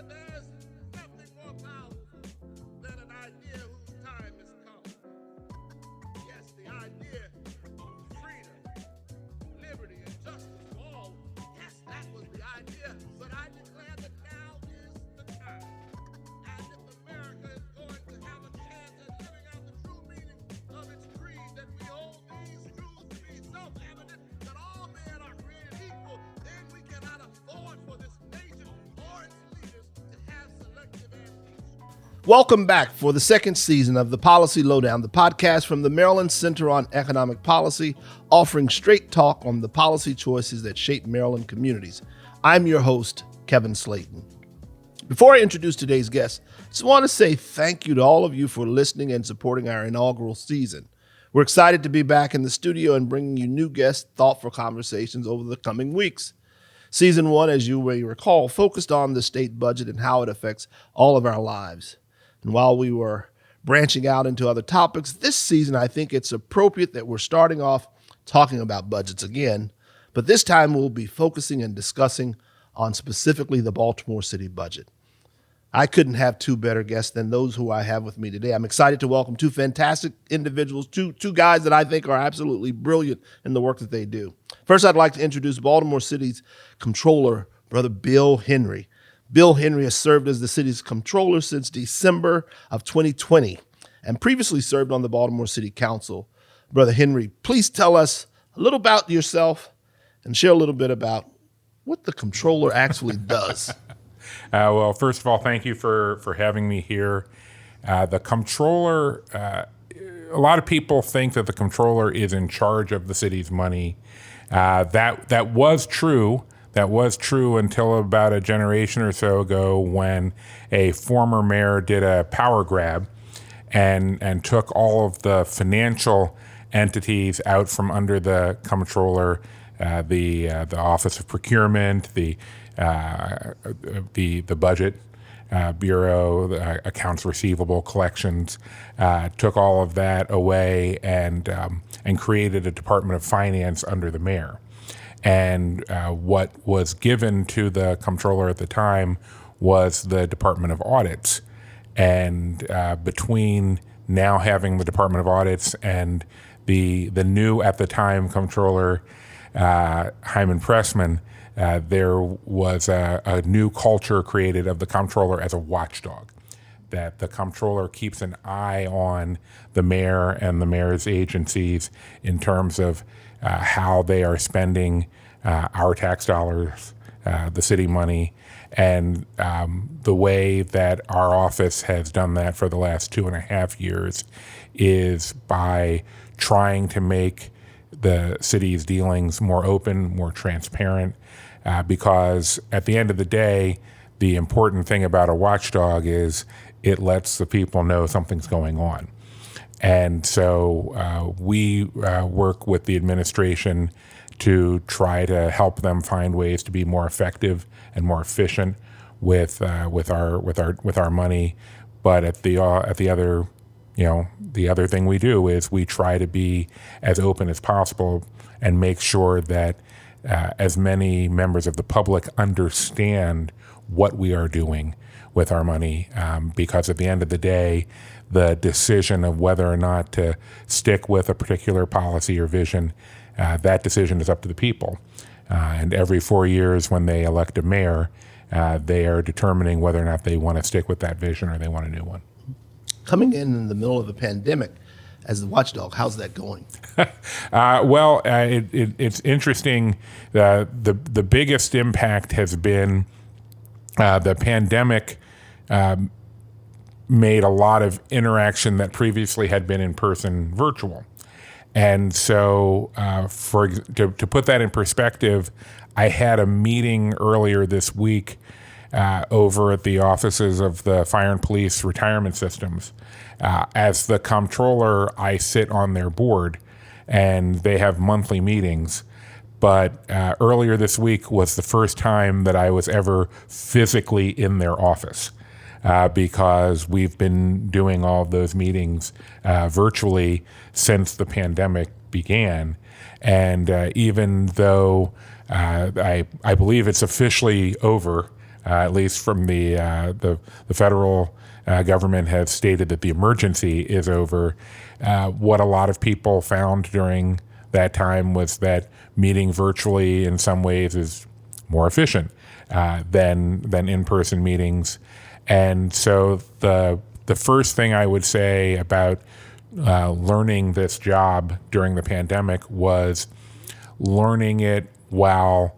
there's nothing more powerful than an idea whose time has come. Yes, the idea of freedom, liberty, and justice for all. Yes, that was the idea, but I declare that now is the time. And if America is going to have a chance at living out the true meaning of its creed, that we hold these truths to be self-evident, that all men are created equal, then we cannot afford for this nation or its leaders to have selective amnesia. Welcome back for the second season of the Policy Lowdown, the podcast from the Maryland Center on Economic Policy, offering straight talk on the policy choices that shape Maryland communities. I'm your host, Kevin Slayton. Before I introduce today's guest, I just want to say thank you to all of you for listening and supporting our inaugural season. We're excited to be back in the studio and bringing you new guests, thoughtful conversations over the coming weeks. Season 1, as you may recall, focused on the state budget and how it affects all of our lives. And while we were branching out into other topics, this season I think it's appropriate that we're starting off talking about budgets again, but this time we'll be focusing and discussing on specifically the Baltimore City budget. I couldn't have two better guests than those who I have with me today. I'm excited to welcome two fantastic individuals, two guys that I think are absolutely brilliant in the work that they do. First, I'd like to introduce Baltimore City's Comptroller, Brother Bill Henry. Bill Henry has served as the city's Comptroller since December of 2020 and previously served on the Baltimore City Council. Brother Henry, please tell us a little about yourself and share a little bit about what the Comptroller actually does. Well, first of all, thank you for having me here. The Comptroller, a lot of people think that the Comptroller is in charge of the city's money. That was true. That was true until about a generation or so ago when a former mayor did a power grab and took all of the financial entities out from under the Comptroller, the Office of Procurement, the Budget Bureau, the Accounts Receivable, Collections, took all of that away and created a Department of Finance under the mayor. And what was given to the Comptroller at the time was the Department of Audits. And between now having the Department of Audits and the new, at the time, Comptroller Hyman Pressman, there was a new culture created of the Comptroller as a watchdog, that the Comptroller keeps an eye on the mayor and the mayor's agencies in terms of how they are spending our tax dollars, the city money, and the way that our office has done that for the last 2.5 years is by trying to make the city's dealings more open, more transparent, because at the end of the day, the important thing about a watchdog is it lets the people know something's going on. And so we work with the administration to try to help them find ways to be more effective and more efficient with our money. But at the other, the other thing we do is we try to be as open as possible and make sure that as many members of the public understand what we are doing with our money, because at the end of the day, the decision of whether or not to stick with a particular policy or vision, that decision is up to the people. And every 4 years when they elect a mayor, they are determining whether or not they want to stick with that vision or they want a new one. Coming in the middle of a pandemic as the watchdog, how's that going? It's interesting. The biggest impact has been the pandemic made a lot of interaction that previously had been in person virtual. And so to put that in perspective, I had a meeting earlier this week over at the offices of the Fire and Police Retirement Systems. As the Comptroller, I sit on their board, and they have monthly meetings. But earlier this week was the first time that I was ever physically in their office, because we've been doing all of those meetings virtually since the pandemic began. And even though I believe it's officially over, at least from the federal government has stated that the emergency is over. What a lot of people found during that time was that meeting virtually in some ways is more efficient than in-person meetings. And so the first thing I would say about learning this job during the pandemic was learning it while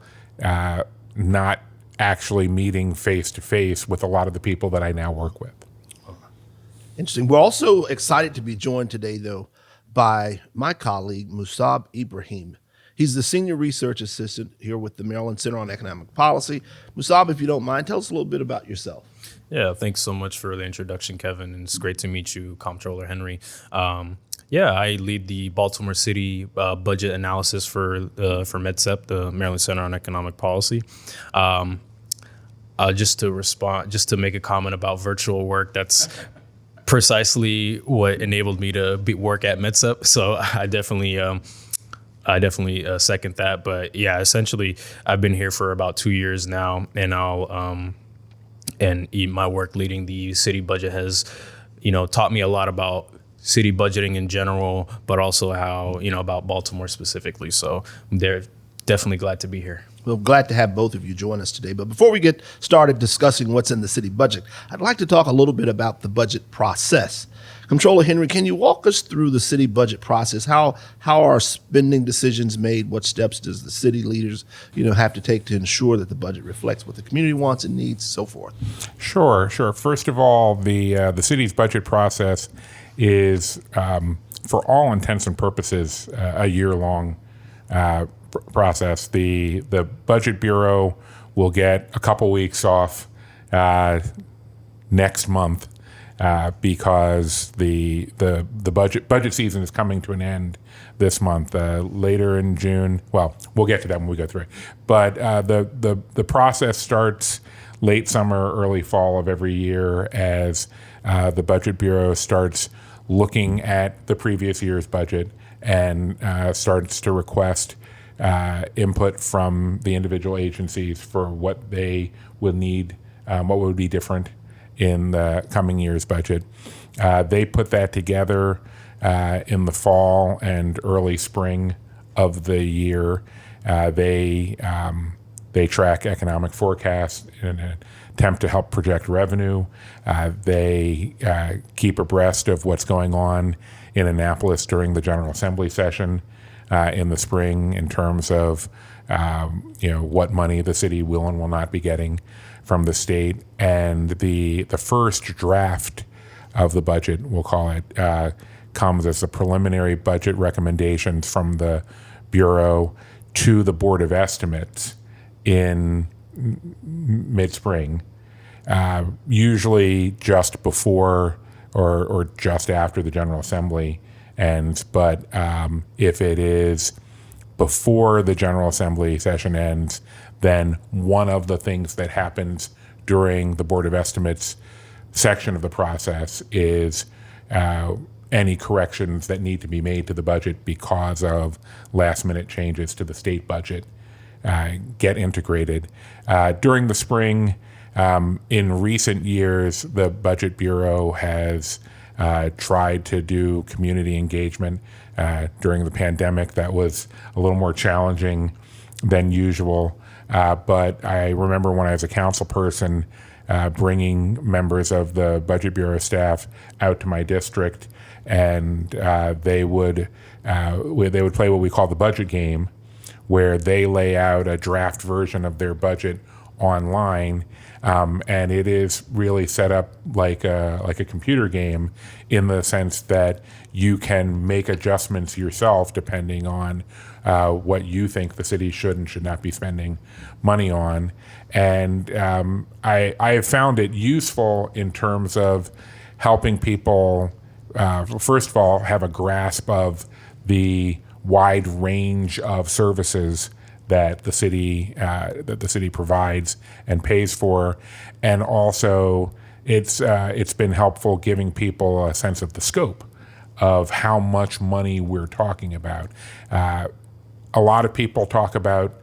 not actually meeting face-to-face with a lot of the people that I now work with. Interesting. We're also excited to be joined today, though, by my colleague, Musaab Ibrahim. He's the Senior Research Assistant here with the Maryland Center on Economic Policy. Musaab, if you don't mind, tell us a little bit about yourself. Yeah, thanks so much for the introduction, Kevin, and it's great to meet you, Comptroller Henry. I lead the Baltimore City budget analysis for MedCep, the Maryland Center on Economic Policy. Just to make a comment about virtual work, that's precisely what enabled me to work at MedCep. So I definitely second that. But yeah, essentially, I've been here for about 2 years now, and my work leading the city budget has, taught me a lot about city budgeting in general, but also how, about Baltimore specifically. So they're definitely glad to be here. Well, glad to have both of you join us today. But before we get started discussing what's in the city budget, I'd like to talk a little bit about the budget process. Comptroller Henry, can you walk us through the city budget process? How are spending decisions made? What steps does the city leaders, have to take to ensure that the budget reflects what the community wants and needs, so forth? Sure. First of all, the city's budget process is, for all intents and purposes, a year-long process. The Budget Bureau will get a couple weeks off next month because the budget season is coming to an end this month. Later in June, well, we'll get to that when we go through it. But the process starts late summer, early fall of every year as the Budget Bureau starts looking at the previous year's budget and starts to request input from the individual agencies for what they would need, what would be different in the coming year's budget. They put that together in the fall and early spring of the year. They track economic forecasts in an attempt to help project revenue. They keep abreast of what's going on in Annapolis during the General Assembly session in the spring in terms of what money the city will and will not be getting from the state. And the first draft of the budget, we'll call it, comes as the preliminary budget recommendations from the Bureau to the Board of Estimates in mid-spring, usually just before or just after the General Assembly ends. But if it is before the General Assembly session ends, then one of the things that happens during the Board of Estimates section of the process is any corrections that need to be made to the budget because of last-minute changes to the state budget get integrated. During the spring, in recent years, the Budget Bureau has tried to do community engagement. During the pandemic, that was a little more challenging than usual. But I remember when I was a council person, bringing members of the Budget Bureau staff out to my district, and they would play what we call the budget game, where they lay out a draft version of their budget online, and it is really set up like a computer game in the sense that you can make adjustments yourself depending on what you think the city should and should not be spending money on. And I have found it useful in terms of helping people, first of all, have a grasp of the wide range of services that the city provides and pays for, and also it's been helpful giving people a sense of the scope of how much money we're talking about. A lot of people talk about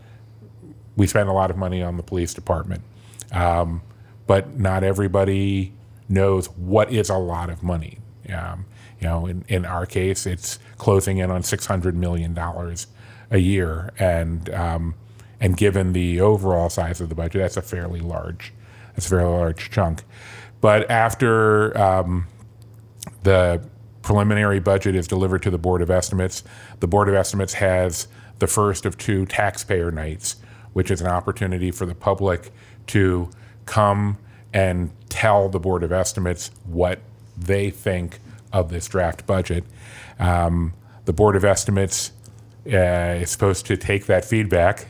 we spend a lot of money on the police department. but not everybody knows what is a lot of money. In our case, it's closing in on $600 million a year, and given the overall size of the budget, that's a fairly large chunk. But after the preliminary budget is delivered to the Board of Estimates, the Board of Estimates has the first of two taxpayer nights, which is an opportunity for the public to come and tell the Board of Estimates what they think of this draft budget. The Board of Estimates is supposed to take that feedback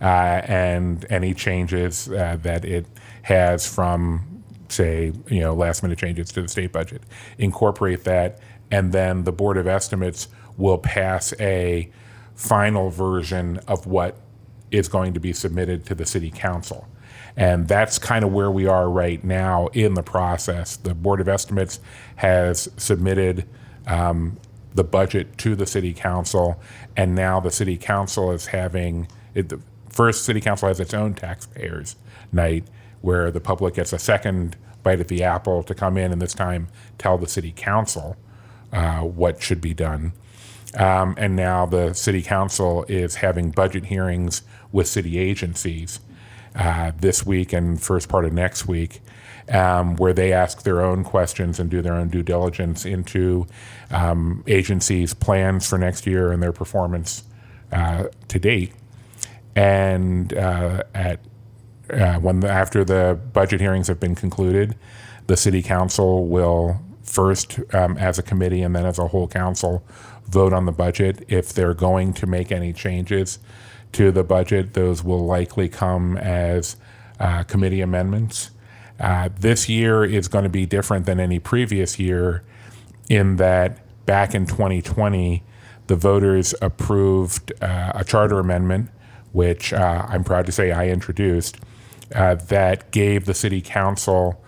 and any changes that it has from, say, last minute changes to the state budget, incorporate that, and then the Board of Estimates will pass a final version of what is going to be submitted to the City Council. And that's kind of where we are right now in the process. The Board of Estimates has submitted the budget to the City Council, and now the City Council is having it. The first City Council has its own taxpayers night, where the public gets a second bite at the apple to come in and this time tell the City Council what should be done. And now the City Council is having budget hearings with city agencies this week and first part of next week, where they ask their own questions and do their own due diligence into agencies' plans for next year and their performance to date. And after the budget hearings have been concluded, the City Council will first, as a committee and then as a whole council, vote on the budget. If they're going to make any changes to the budget, those will likely come as committee amendments. This year is going to be different than any previous year in that back in 2020, the voters approved a charter amendment, which I'm proud to say I introduced, that gave the City Council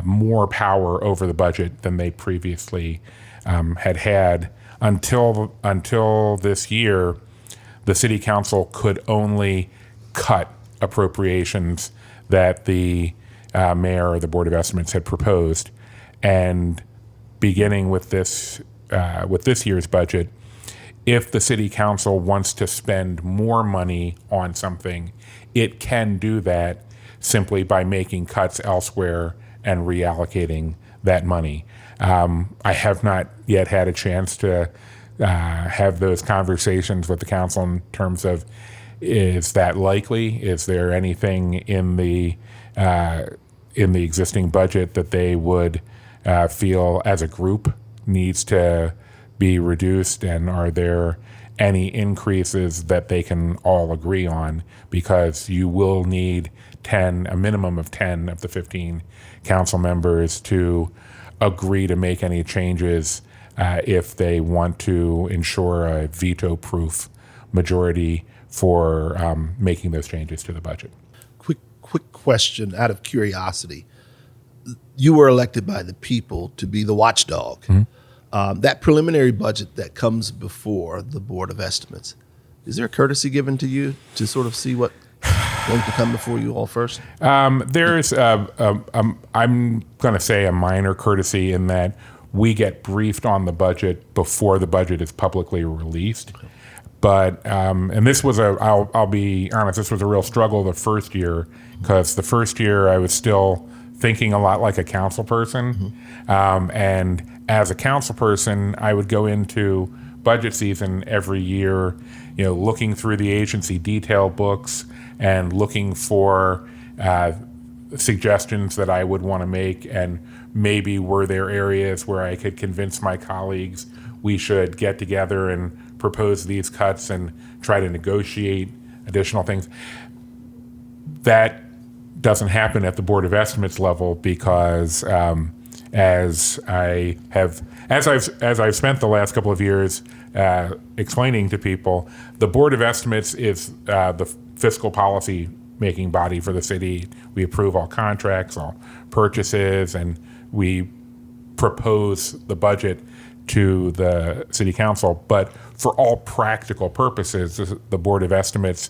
more power over the budget than they previously had. Until this year, the City Council could only cut appropriations that the mayor or the Board of Estimates had proposed. And beginning with this year's budget, if the City Council wants to spend more money on something, it can do that simply by making cuts elsewhere and reallocating that money. I have not yet had a chance to have those conversations with the council in terms of, is that likely? Is there anything in the existing budget that they would feel as a group needs to be reduced, and are there any increases that they can all agree on? Because you will need a minimum of 10 of the 15 council members to agree to make any changes if they want to ensure a veto-proof majority for making those changes to the budget. Quick question out of curiosity. You were elected by the people to be the watchdog. Mm-hmm. That preliminary budget that comes before the Board of Estimates, is there a courtesy given to you to sort of see what going to come before you all first? There's, I'm going to say, a minor courtesy in that we get briefed on the budget before the budget is publicly released. Okay. But, and this was I'll be honest, this was a real struggle the first year, because the first year I was still thinking a lot like a council person. Mm-hmm. And as a council person, I would go into budget season every year, looking through the agency detail books and looking for suggestions that I would want to make, and maybe were there areas where I could convince my colleagues we should get together and propose these cuts and try to negotiate additional things. That doesn't happen at the Board of Estimates level, because as I've spent the last couple of years explaining to people, the Board of Estimates is the fiscal policy making body for the city. We approve all contracts, all purchases, and we propose the budget to the city council. But for all practical purposes, the Board of Estimates,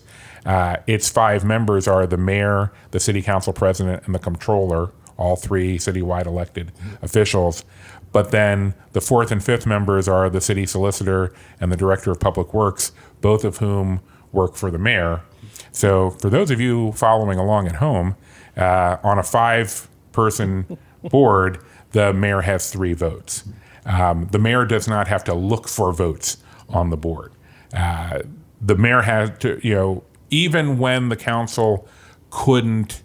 its 5 members are the mayor, the city council president, and the comptroller, all 3 citywide elected officials. But then the 4th and 5th members are the city solicitor and the director of public works, both of whom work for the mayor. So for those of you following along at home, on a 5-person board, the mayor has 3 votes. The mayor does not have to look for votes on the board. The mayor has to, even when the council couldn't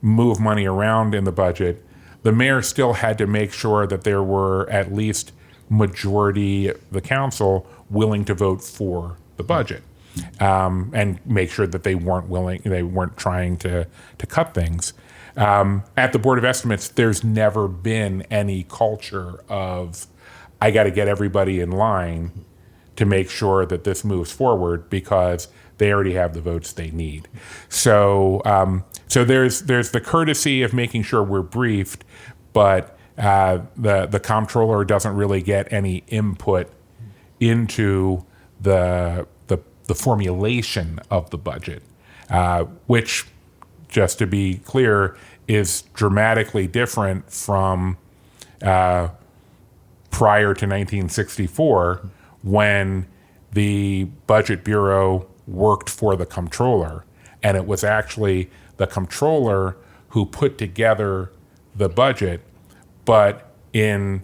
move money around in the budget, the mayor still had to make sure that there were at least majority of the council willing to vote for the budget, and make sure that they weren't trying to cut things. At the Board of Estimates, there's never been any culture of, I got to get everybody in line to make sure that this moves forward, because they already have the votes they need. So there's the courtesy of making sure we're briefed, but the comptroller doesn't really get any input into the formulation of the budget, which, just to be clear, is dramatically different from prior to 1964, when the Budget Bureau worked for the comptroller, and it was actually the comptroller who put together the budget, but in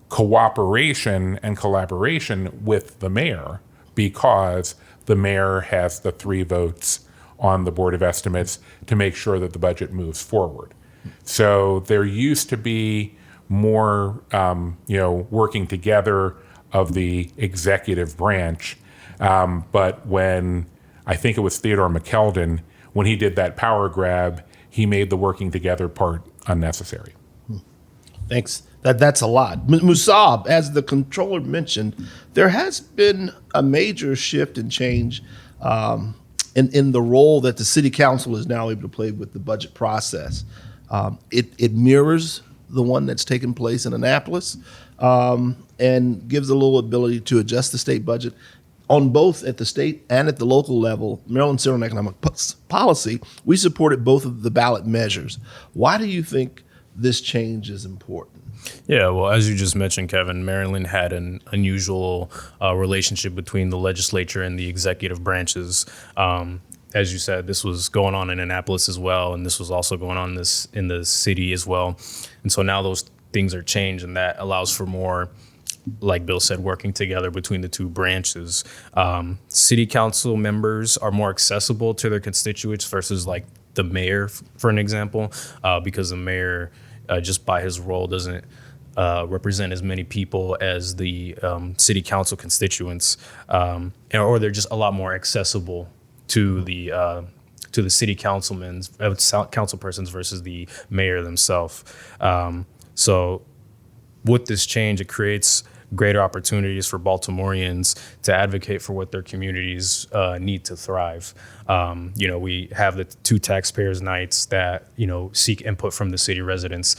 cooperation and collaboration with the mayor, because the mayor has the 3 votes on the Board of Estimates to make sure that the budget moves forward. So there used to be more, working together of the executive branch. But when, I think it was Theodore McKeldin, when he did that power grab, he made the working together part unnecessary. Thanks. That's a lot. Musaab, as the comptroller mentioned, there has been a major shift and change in the role that the city council is now able to play with the budget process. It mirrors the one that's taken place in Annapolis, and gives a little ability to adjust the state budget on both at the state and at the local level. Maryland Center on Economic Policy, we supported both of the ballot measures. Why do you think this change is important? Yeah, well, as you just mentioned, Kevin, Maryland had an unusual relationship between the legislature and the executive branches. As you said, this was going on in Annapolis as well, and this was also going on in the city as well. And so now those things are changed, and that allows for more, like Bill said, working together between the 2 branches. City council members are more accessible to their constituents versus like the mayor, for an example, because the mayor, just by his role, doesn't represent as many people as the city council constituents, or they're just a lot more accessible to the city council persons versus the mayor themselves. So with this change, it creates greater opportunities for Baltimoreans to advocate for what their communities need to thrive. We have the 2 taxpayers nights that, seek input from the city residents.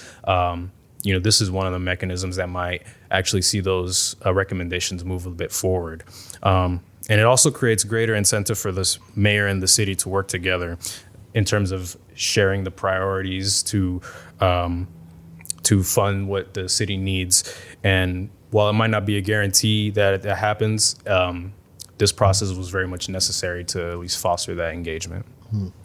This is one of the mechanisms that might actually see those recommendations move a bit forward. And it also creates greater incentive for this mayor and the city to work together in terms of sharing the priorities to fund what the city needs. And while it might not be a guarantee that it happens, this process was very much necessary to at least foster that engagement.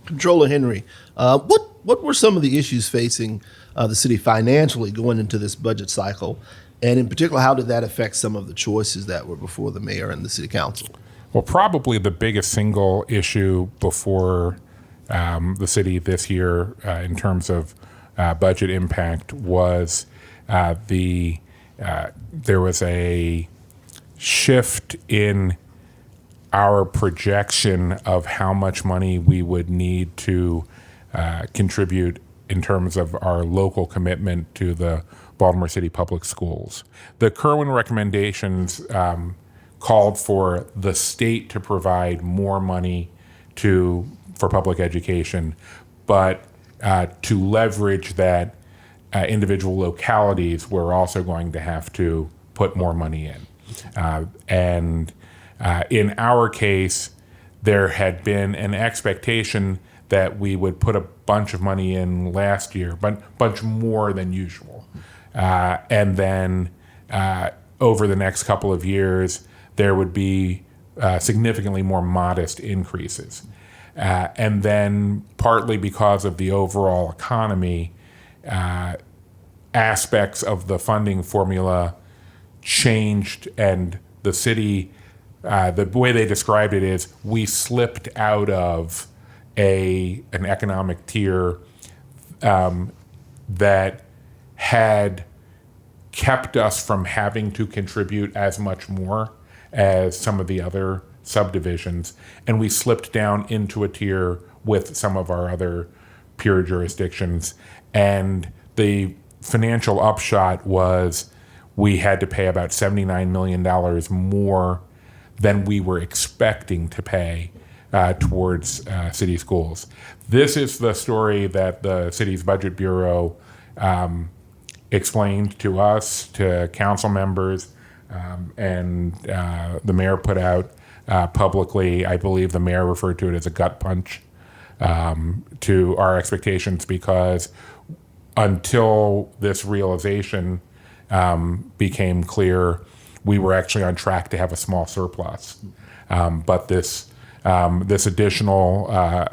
Comptroller Henry, what were some of the issues facing the city financially going into this budget cycle? And in particular, how did that affect some of the choices that were before the mayor and the city council? Well, probably the biggest single issue before the city this year in terms of budget impact was there was a shift in our projection of how much money we would need to contribute in terms of our local commitment to the Baltimore City Public Schools. The Kerwin recommendations called for the state to provide more money for public education, but to leverage that individual localities were also going to have to put more money in. And in our case, there had been an expectation that we would put a bunch of money in last year, but bunch more than usual. And then over the next couple of years, there would be significantly more modest increases. And then partly because of the overall economy, aspects of the funding formula changed, and the city, the way they described it is, we slipped out of an economic tier that had kept us from having to contribute as much more as some of the other subdivisions, and we slipped down into a tier with some of our other peer jurisdictions. And the financial upshot was we had to pay about $79 million more than we were expecting to pay towards city schools. This is the story that the city's budget bureau explained to us, to council members, and the mayor put out publicly. I believe the mayor referred to it as a gut punch to our expectations, because until this realization became clear, we were actually on track to have a small surplus. But this additional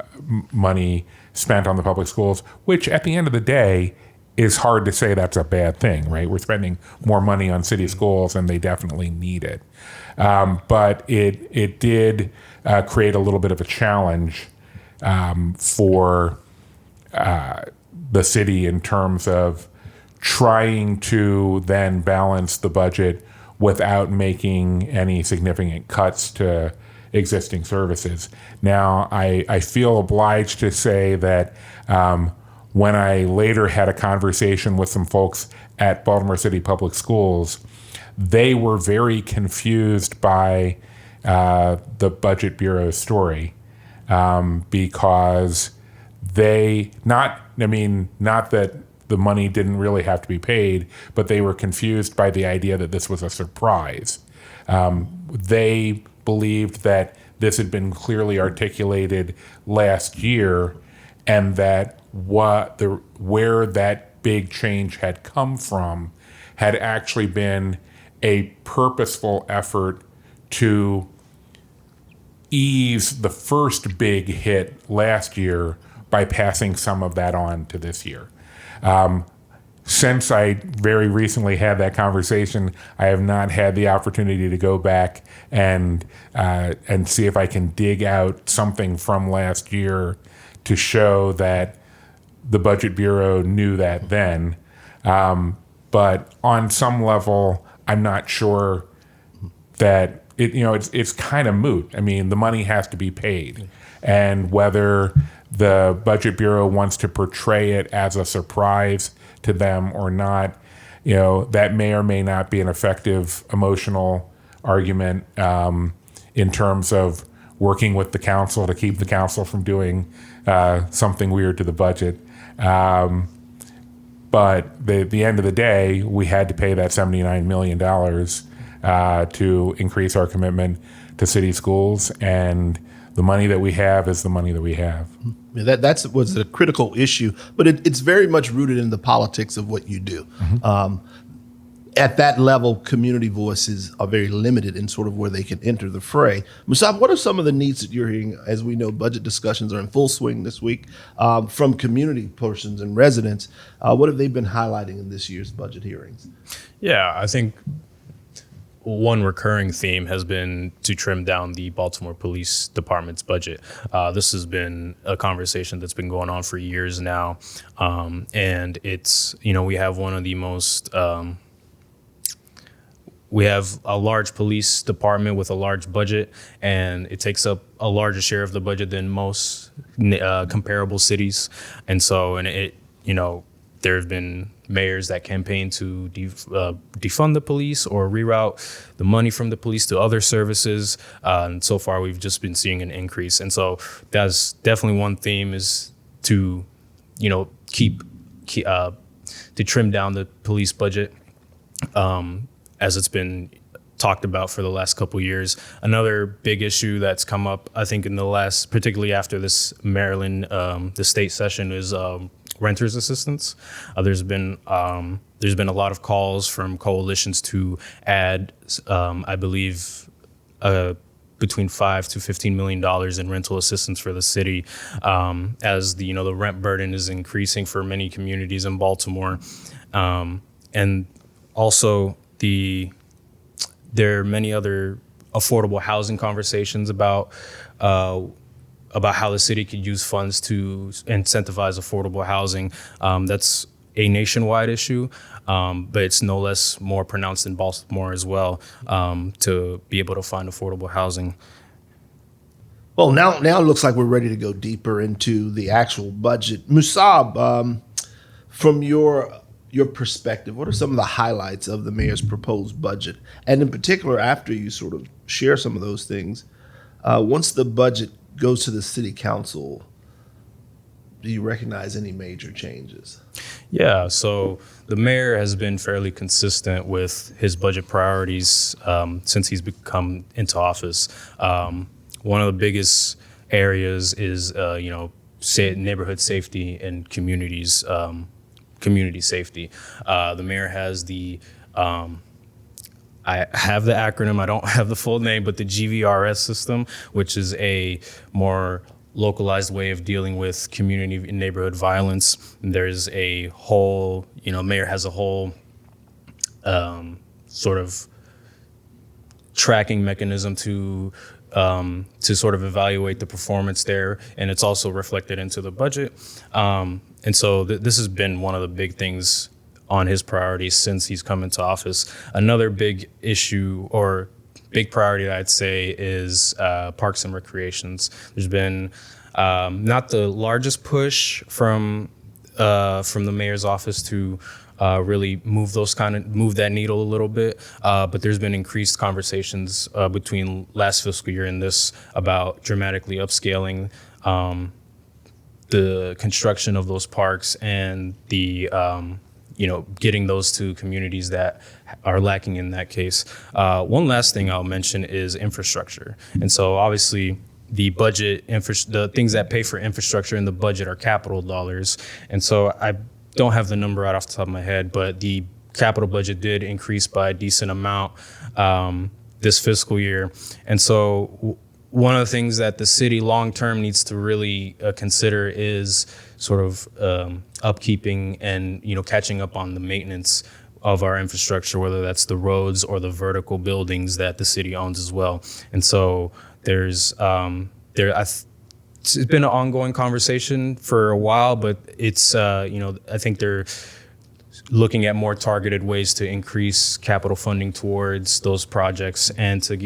money spent on the public schools, which at the end of the day is hard to say that's a bad thing, right? We're spending more money on city schools and they definitely need it. But it did create a little bit of a challenge for the city in terms of trying to then balance the budget without making any significant cuts to existing services. Now, I feel obliged to say that when I later had a conversation with some folks at Baltimore City Public Schools, they were very confused by the Budget Bureau's story, because not that the money didn't really have to be paid, but they were confused by the idea that this was a surprise. They believed that this had been clearly articulated last year, and that where that big change had come from had actually been a purposeful effort to ease the first big hit last year by passing some of that on to this year. Since I very recently had that conversation, I have not had the opportunity to go back and see if I can dig out something from last year to show that the Budget Bureau knew that then. But on some level, I'm not sure that it's kind of moot. I mean, the money has to be paid, and whether the Budget Bureau wants to portray it as a surprise to them or not, that may or may not be an effective emotional argument in terms of working with the council to keep the council from doing something weird to the budget. But at the end of the day, we had to pay that $79 million to increase our commitment to city schools, and the money that we have is the money that we have. Yeah, that was a critical issue, but it's very much rooted in the politics of what you do. Mm-hmm. At that level, community voices are very limited in sort of where they can enter the fray. Musaab, what are some of the needs that you're hearing? As we know, budget discussions are in full swing this week from community persons and residents. What have they been highlighting in this year's budget hearings? Yeah, I think one recurring theme has been to trim down the Baltimore Police Department's budget. This has been a conversation that's been going on for years now. And it's, we have one of the most, we have a large police department with a large budget, and it takes up a larger share of the budget than most comparable cities. And so, there have been mayors that campaign to defund the police or reroute the money from the police to other services. And so far, we've just been seeing an increase. And so that's definitely one theme, is to, to trim down the police budget. as it's been talked about for the last couple of years. Another big issue that's come up, I think, in the last, particularly after this Maryland, the state session, is renters assistance. There's been a lot of calls from coalitions to add, I believe, between $5 to $15 million in rental assistance for the city, as the rent burden is increasing for many communities in Baltimore, and also there are many other affordable housing conversations about how the city could use funds to incentivize affordable housing. That's a nationwide issue, but it's no less more pronounced in Baltimore as well, to be able to find affordable housing. Well, now it looks like we're ready to go deeper into the actual budget. Musaab, from your perspective, what are some of the highlights of the mayor's proposed budget? And in particular, after you sort of share some of those things, once the budget goes to the city council, do you recognize any major changes? Yeah, so the mayor has been fairly consistent with his budget priorities since he's come into office. One of the biggest areas is, neighborhood safety and community safety. The mayor has I have the acronym, I don't have the full name, but the GVRS system, which is a more localized way of dealing with community and neighborhood violence. There's a whole, mayor has a whole sort of tracking mechanism to sort of evaluate the performance there, and it's also reflected into the budget. And so this has been one of the big things on his priorities since he's come into office. Another big issue or big priority, I'd say, is parks and recreations. There's been not the largest push from the mayor's office to really move that needle a little bit, but there's been increased conversations between last fiscal year and this about dramatically upscaling the construction of those parks and the getting those to communities that are lacking in that case. One last thing I'll mention is infrastructure. And so obviously the budget, the things that pay for infrastructure in the budget are capital dollars. And so I don't have the number right off the top of my head, but the capital budget did increase by a decent amount this fiscal year. And so one of the things that the city long-term needs to really consider is sort of upkeeping and, catching up on the maintenance of our infrastructure, whether that's the roads or the vertical buildings that the city owns as well. And so it's been an ongoing conversation for a while, but it's, I think they're looking at more targeted ways to increase capital funding towards those projects and to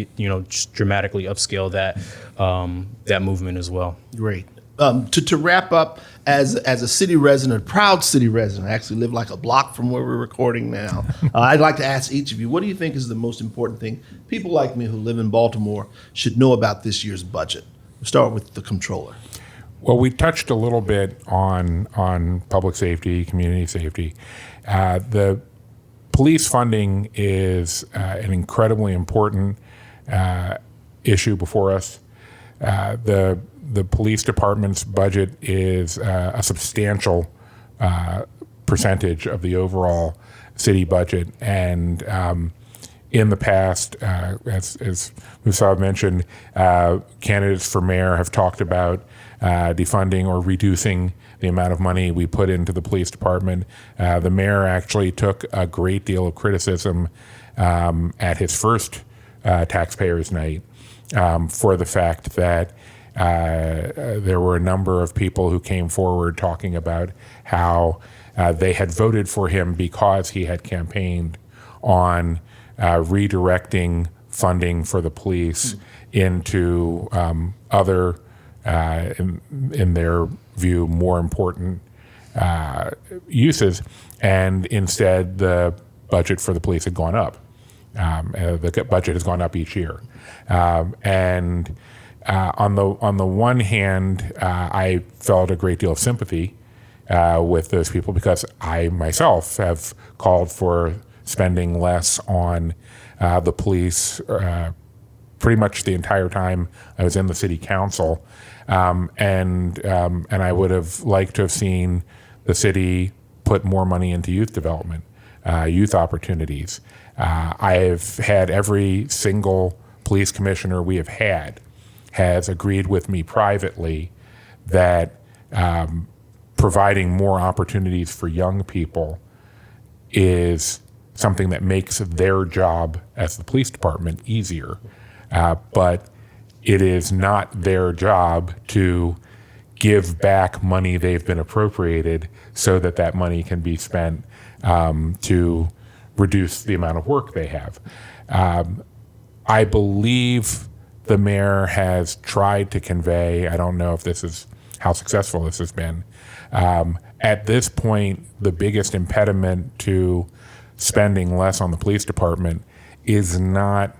just dramatically upscale that movement as well. Great. To wrap up, as a city resident, proud city resident, I actually live like a block from where we're recording now. I'd like to ask each of you, what do you think is the most important thing people like me who live in Baltimore should know about this year's budget? We'll start with the Comptroller. Well, we touched a little bit on public safety, community safety. The police funding is an incredibly important issue before us. The police department's budget is a substantial percentage of the overall city budget, and in the past, as Musaab mentioned, candidates for mayor have talked about defunding or reducing the amount of money we put into the police department. The mayor actually took a great deal of criticism at his first taxpayers' night for the fact that there were a number of people who came forward talking about how they had voted for him because he had campaigned on redirecting funding for the police into other, in their view, more important uses, and instead the budget for the police had gone up. The budget has gone up each year, and on the one hand, I felt a great deal of sympathy with those people because I myself have called for spending less on the police pretty much the entire time I was in the city council. And I would have liked to have seen the city put more money into youth development, youth opportunities. I've had every single police commissioner we have had has agreed with me privately that providing more opportunities for young people is something that makes their job as the police department easier. But it is not their job to give back money they've been appropriated so that that money can be spent to reduce the amount of work they have. I believe the mayor has tried to convey, I don't know if this is how successful this has been. At this point, the biggest impediment to spending less on the police department is not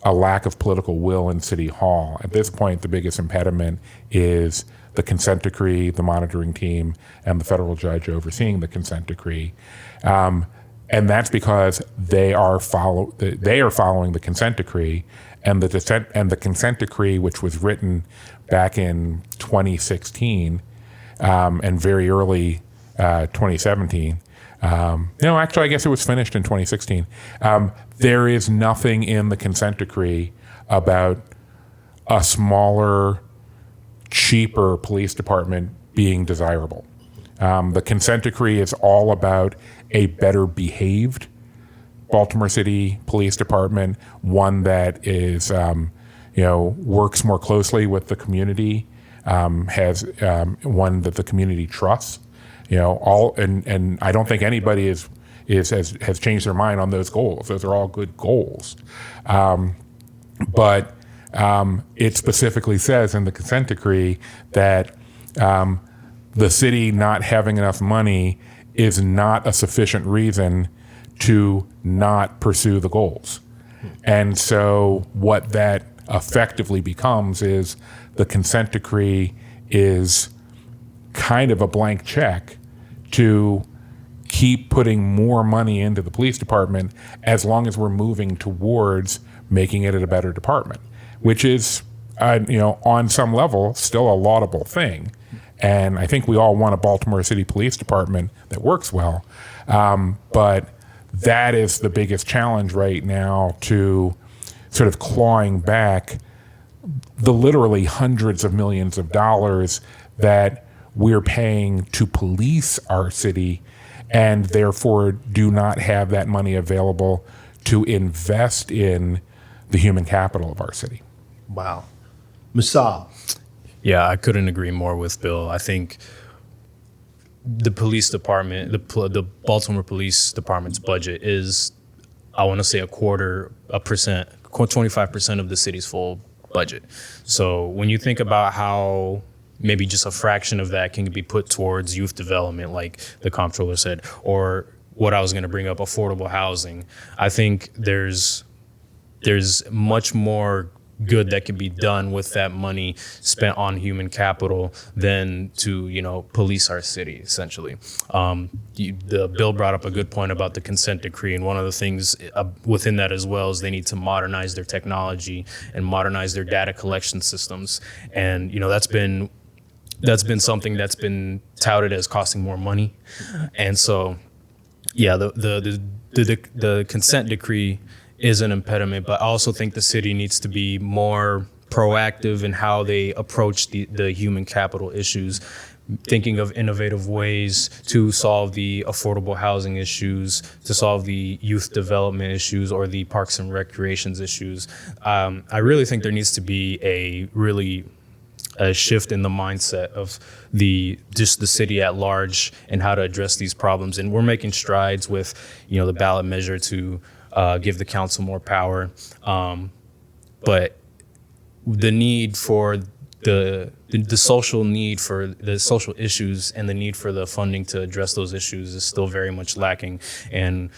a lack of political will in City Hall. At this point, the biggest impediment is the consent decree, the monitoring team, and the federal judge overseeing the consent decree. And that's because they are following the consent decree, and the consent decree, which was written back in 2016 and very early 2017. No, actually, I guess it was finished in 2016. There is nothing in the consent decree about a smaller, cheaper police department being desirable. The consent decree is all about a better behaved Baltimore City Police Department, one that is, works more closely with the community, has one that the community trusts. And I don't think anybody has changed their mind on those goals. Those are all good goals. But it specifically says in the consent decree that the city not having enough money is not a sufficient reason to not pursue the goals. And so what that effectively becomes is the consent decree is kind of a blank check to keep putting more money into the police department as long as we're moving towards making it a better department, which is, on some level, still a laudable thing. And I think we all want a Baltimore City Police Department that works well. But that is the biggest challenge right now, to sort of clawing back the literally hundreds of millions of dollars that we're paying to police our city, and therefore do not have that money available to invest in the human capital of our city. Wow. Musaab. Yeah, I couldn't agree more with Bill. I think the police department, the Baltimore Police Department's budget is, I want to say 25% of the city's full budget. So when you think about how maybe just a fraction of that can be put towards youth development, like the Comptroller said, or what I was going to bring up, affordable housing, I think there's much more good that can be done with that money spent on human capital than to, police our city, essentially. The bill brought up a good point about the consent decree, and one of the things within that as well is they need to modernize their technology and modernize their data collection systems. And, that's been something that's been touted as costing more money. And so, yeah, the consent decree is an impediment, but I also think the city needs to be more proactive in how they approach the human capital issues, thinking of innovative ways to solve the affordable housing issues, to solve the youth development issues, or the parks and recreations issues. I really think there needs to be a shift in the mindset of the city at large and how to address these problems. And we're making strides with, the ballot measure to give the council more power. But the need for the social need for the social issues and the need for the funding to address those issues is still very much lacking. And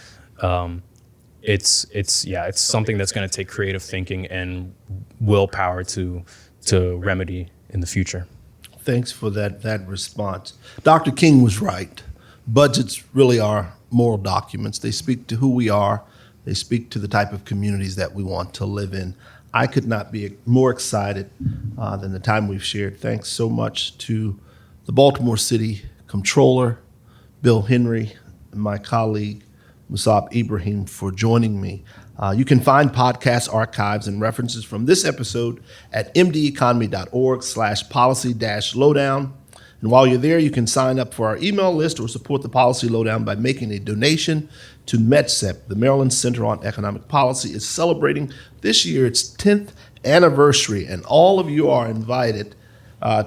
it's something that's going to take creative thinking and willpower to remedy in the future. Thanks for that response. Dr. King was right. Budgets really are moral documents. They speak to who we are. They speak to the type of communities that we want to live in. I could not be more excited than the time we've shared. Thanks so much to the Baltimore City Comptroller, Bill Henry, and my colleague, Musaab Ibrahim, for joining me. You can find podcast archives and references from this episode at mdeconomy.org/policy-lowdown. And while you're there, you can sign up for our email list or support the Policy Lowdown by making a donation to MEDCEP. The Maryland Center on Economic Policy is celebrating this year its 10th anniversary, and all of you are invited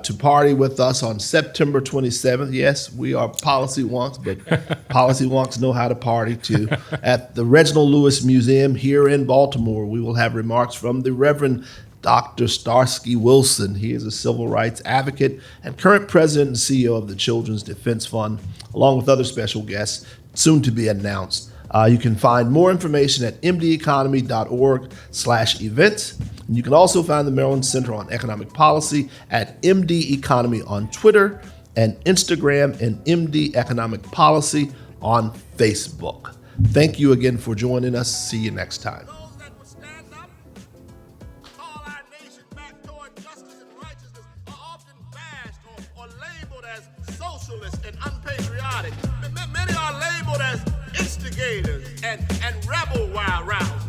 to party with us on September 27th. Yes, we are policy wonks, but policy wonks know how to party too. At the Reginald Lewis Museum here in Baltimore, we will have remarks from the Reverend Dr. Starsky Wilson. He is a civil rights advocate and current president and CEO of the Children's Defense Fund, along with other special guests soon to be announced. You can find more information at mdeconomy.org/events. And you can also find the Maryland Center on Economic Policy at MD Economy on Twitter and Instagram, and MD Economic Policy on Facebook. Thank you again for joining us. See you next time. Those that would stand up, call our nation back toward justice and righteousness are often bashed or labeled as socialist and unpatriotic. Many are labeled as instigators and rebel rousers.